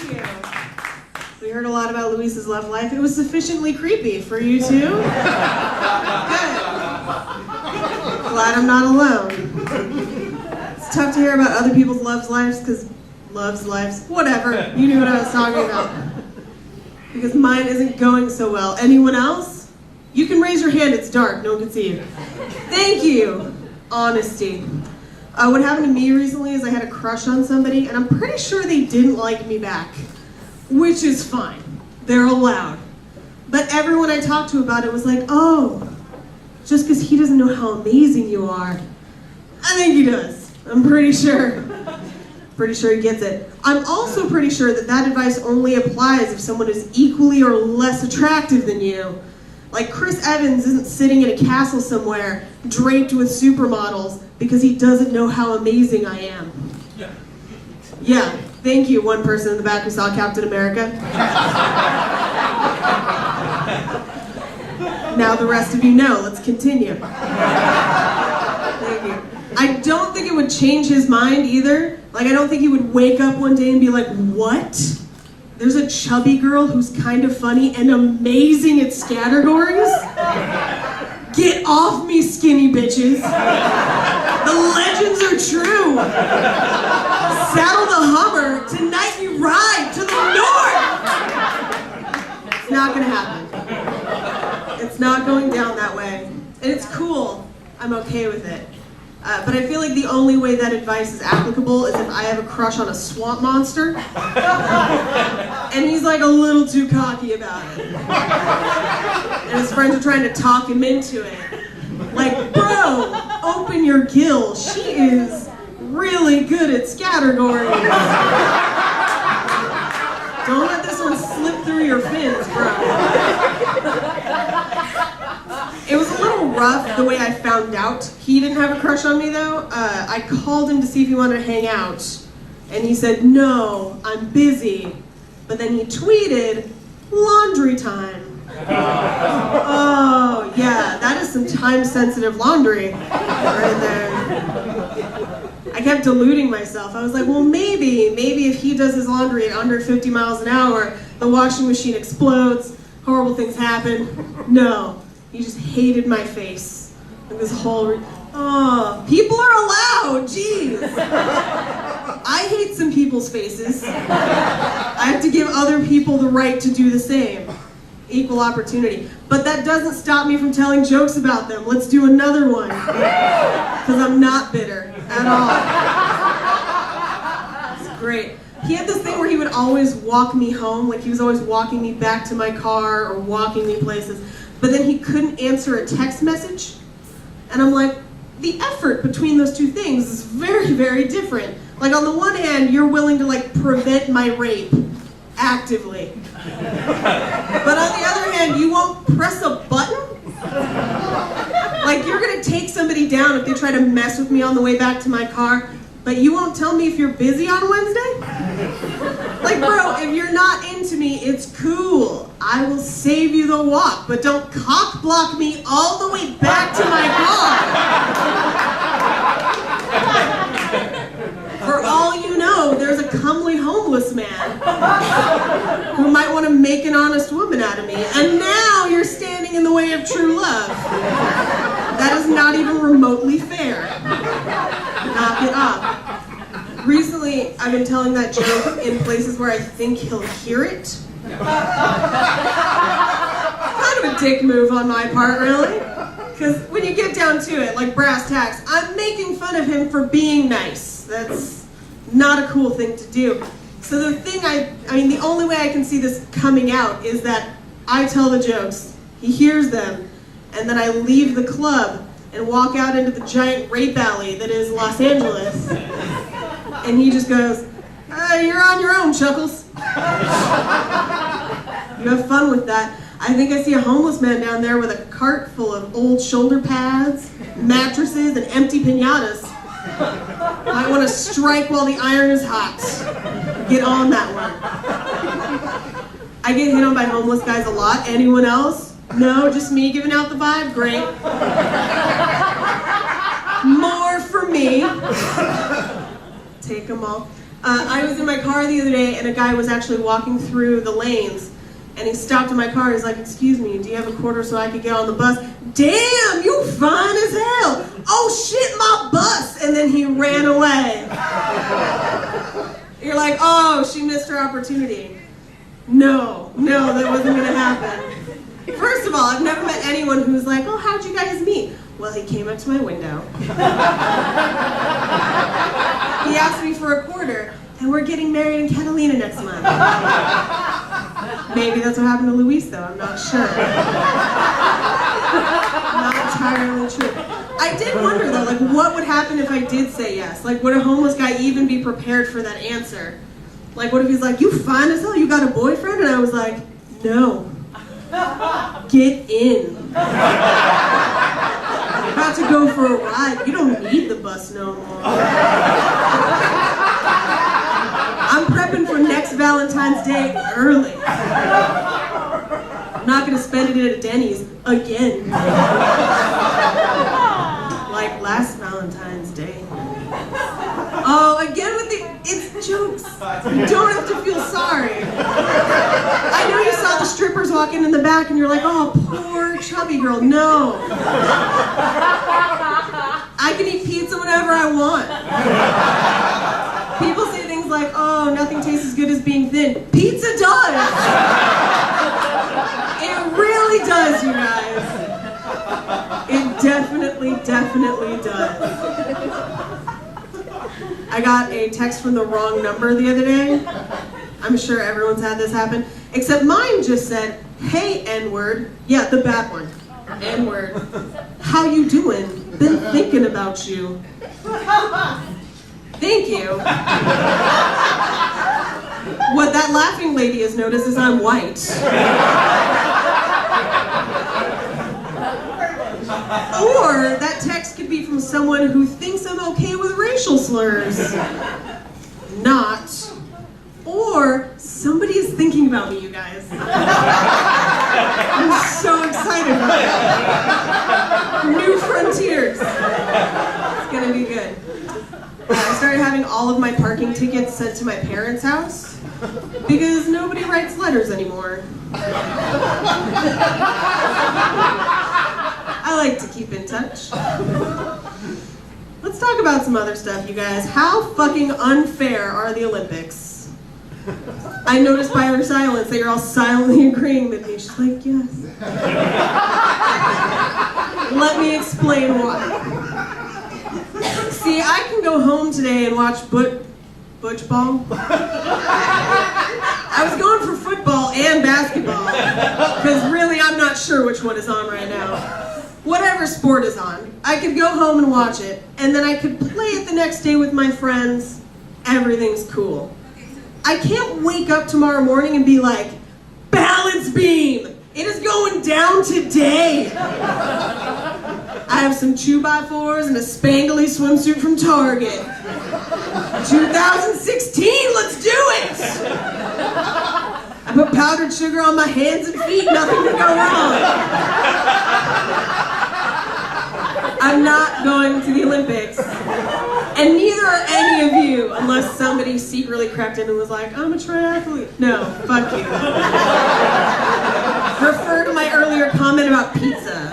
Thank you. We heard a lot about Luis's love life. It was sufficiently creepy for you too? Good. Glad I'm not alone. It's tough to hear about other people's loves lives, because loves lives, whatever. You knew what I was talking about. Because mine isn't going so well. Anyone else? You can raise your hand, it's dark, no one can see you. Thank you. Honesty. What happened to me recently is I had a crush on somebody, and I'm pretty sure they didn't like me back. Which is fine. They're allowed. But everyone I talked to about it was like, oh, just because he doesn't know how amazing you are. I think he does. I'm pretty sure. Pretty sure he gets it. I'm also pretty sure that that advice only applies if someone is equally or less attractive than you. Like Chris Evans isn't sitting in a castle somewhere draped with supermodels because he doesn't know how amazing I am. Yeah, thank you, one person in the back who saw Captain America. Now the rest of you know. Let's continue. Thank you. I don't think it would change his mind either. Like, I don't think he would wake up one day and be like, what? There's a chubby girl who's kind of funny and amazing at categories? Get off me, skinny bitches. The legends are true. Saddle the Hummer. Tonight we ride to the north. It's not gonna happen. It's not going down that way. And it's cool. I'm okay with it. But I feel like the only way that advice is applicable is if I have a crush on a swamp monster. And he's like a little too cocky about it. And his friends are trying to talk him into it. Like, bro, open your gill. She is really good at categories. Don't let this one slip through your fins, bro. It was a little rough the way I found out he didn't have a crush on me, though. I called him to see if he wanted to hang out, and he said, no, I'm busy. But then he tweeted, laundry time. Oh, yeah, that is some time-sensitive laundry right there. I kept deluding myself. I was like, well, maybe if he does his laundry at under 50 miles an hour, the washing machine explodes, horrible things happen. No. He just hated my face. Like this whole, oh, people are allowed, jeez. I hate some people's faces. I have to give other people the right to do the same. Equal opportunity. But that doesn't stop me from telling jokes about them. Let's do another one. Because I'm not bitter at all. It's great. He had this thing where he would always walk me home, like he was always walking me back to my car or walking me places. But then he couldn't answer a text message. And I'm like, the effort between those two things is very, very different. Like on the one hand, you're willing to like prevent my rape actively. But on the other hand, you won't press a button? Like you're gonna take somebody down if they try to mess with me on the way back to my car, but you won't tell me if you're busy on Wednesday? Like, bro, if you're not into me, it's cool. I will save you the walk, but don't cock block me all the way back to my car. For all you know, there's a comely homeless man who might want to make an honest woman out of me, and now you're standing in the way of true love. That is not even remotely fair. Knock it off. Recently, I've been telling that joke in places where I think he'll hear it. Kind of a dick move on my part, really. Because when you get down to it, like brass tacks, I'm making fun of him for being nice. That's not a cool thing to do. So the thing the only way I can see this coming out is that I tell the jokes, he hears them, and then I leave the club and walk out into the giant rape alley that is Los Angeles. And he just goes, you're on your own, Chuckles. You have fun with that. I think I see a homeless man down there with a cart full of old shoulder pads, mattresses, and empty piñatas. I want to strike while the iron is hot. Get on that one. I get hit on by homeless guys a lot. Anyone else? No, just me giving out the vibe? Great. More for me. Take them all. I was in my car the other day, and a guy was actually walking through the lanes, and he stopped in my car. He's like, "Excuse me, do you have a quarter so I could get on the bus?" "Damn, you fine as hell." "Oh shit, my bus!" And then he ran away. You're like, "Oh, she missed her opportunity." No, that wasn't gonna happen. First of all, I've never met anyone who's like, "Oh, how'd you guys meet?" "Well, he came up to my window. He asked me for a quarter, and we're getting married in Catalina next month." Maybe that's what happened to Luis, though. I'm not sure. Not entirely true. I did wonder, though, like, what would happen if I did say yes? Like, would a homeless guy even be prepared for that answer? Like, what if he's like, "You fine as hell, you got a boyfriend?" And I was like, "No. Get in. You're about to go for a ride. You don't need the bus no more." I'm prepping for next Valentine's Day early. I'm not gonna spend it at a Denny's again. Like last Valentine's Day. Oh, again with it's jokes. You don't have to feel sorry. I know you saw the strippers walking in the back and you're like, "Oh, poor chubby girl." No. I can eat pizza whenever I want. People say things like, "Oh, nothing tastes as good as being thin." Pizza does. It really does, you guys. It definitely does. I got a text from the wrong number the other day. I'm sure everyone's had this happen. Except mine just said, "Hey, N-word." Yeah, the bad one. N-word. "How you doing? Been thinking about you." Thank you. What that laughing lady has noticed is I'm white. Or that text could be from someone who thinks I'm okay with racial slurs. Not. Or somebody is thinking about me, you guys. I'm so excited about it. New frontiers. It's gonna be good. I started having all of my parking tickets sent to my parents' house because nobody writes letters anymore. I like to keep in touch. Let's talk about some other stuff, you guys. How fucking unfair are the Olympics? I noticed by her silence that you're all silently agreeing with me. She's like, "Yes." Let me explain why. See, I can go home today and watch Butch Ball. I was going for football and basketball, because really I'm not sure which one is on right now. Whatever sport is on, I could go home and watch it, and then I could play it the next day with my friends. Everything's cool. I can't wake up tomorrow morning and be like, "Balance beam! It is going down today!" I have some 2x4s and a spangly swimsuit from Target. 2016, let's do it! I put powdered sugar on my hands and feet, nothing can go wrong. I'm not going to the Olympics. And neither are any of you, unless somebody secretly crept in and was like, "I'm a triathlete." No, fuck you. Refer to my earlier comment about pizza.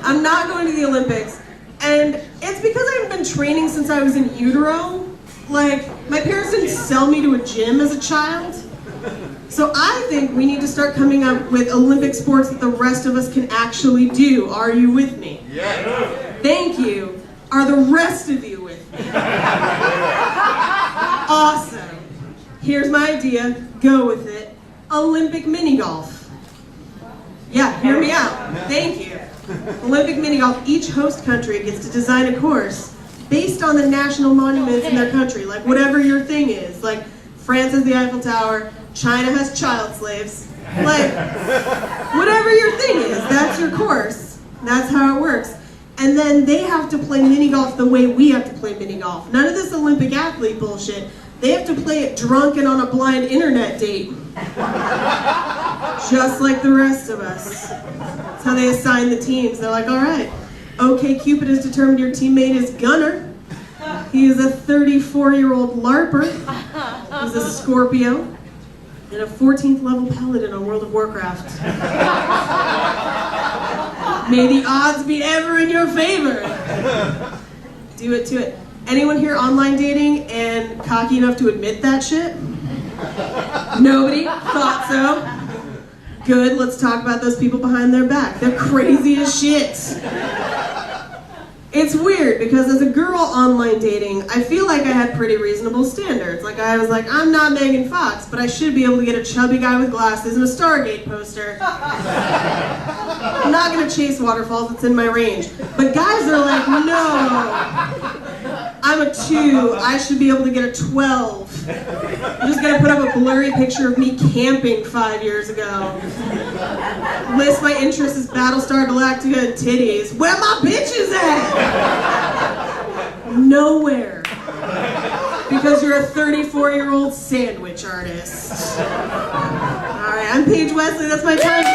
I'm not going to the Olympics, and it's because I've been training since I was in utero. Like, my parents didn't sell me to a gym as a child. So I think we need to start coming up with Olympic sports that the rest of us can actually do. Are you with me? Yeah. Thank you. Are the rest of you with me? Awesome. Here's my idea. Go with it. Olympic mini golf. Yeah, hear me out. Thank you. Olympic mini golf. Each host country gets to design a course based on the national monuments in their country. Like whatever your thing is. Like France has the Eiffel Tower. China has child slaves. Like whatever your thing is, that's your course. That's how it works. And then they have to play mini golf the way we have to play mini golf. None of this Olympic athlete bullshit. They have to play it drunk and on a blind internet date. Just like the rest of us. That's how they assign the teams. They're like, all right, OK Cupid has determined your teammate is Gunner. He is a 34-year-old LARPer. He's a Scorpio and a 14th level paladin on World of Warcraft. May the odds be ever in your favor. Do it to it. Anyone here online dating and cocky enough to admit that shit? Nobody? Thought so? Good, let's talk about those people behind their back. They're crazy as shit. It's weird because as a girl online dating, I feel like I had pretty reasonable standards. Like I was like, I'm not Megan Fox, but I should be able to get a chubby guy with glasses and a Stargate poster. I'm not gonna chase waterfalls, it's in my range. But guys are like, no. I'm a 2, I should be able to get a 12. I'm just gonna put up a blurry picture of me camping 5 years ago. List my interests as Battlestar Galactica and titties. Where my bitches at? Nowhere. Because you're a 34-year-old sandwich artist. Alright, I'm Paige Wesley, that's my time.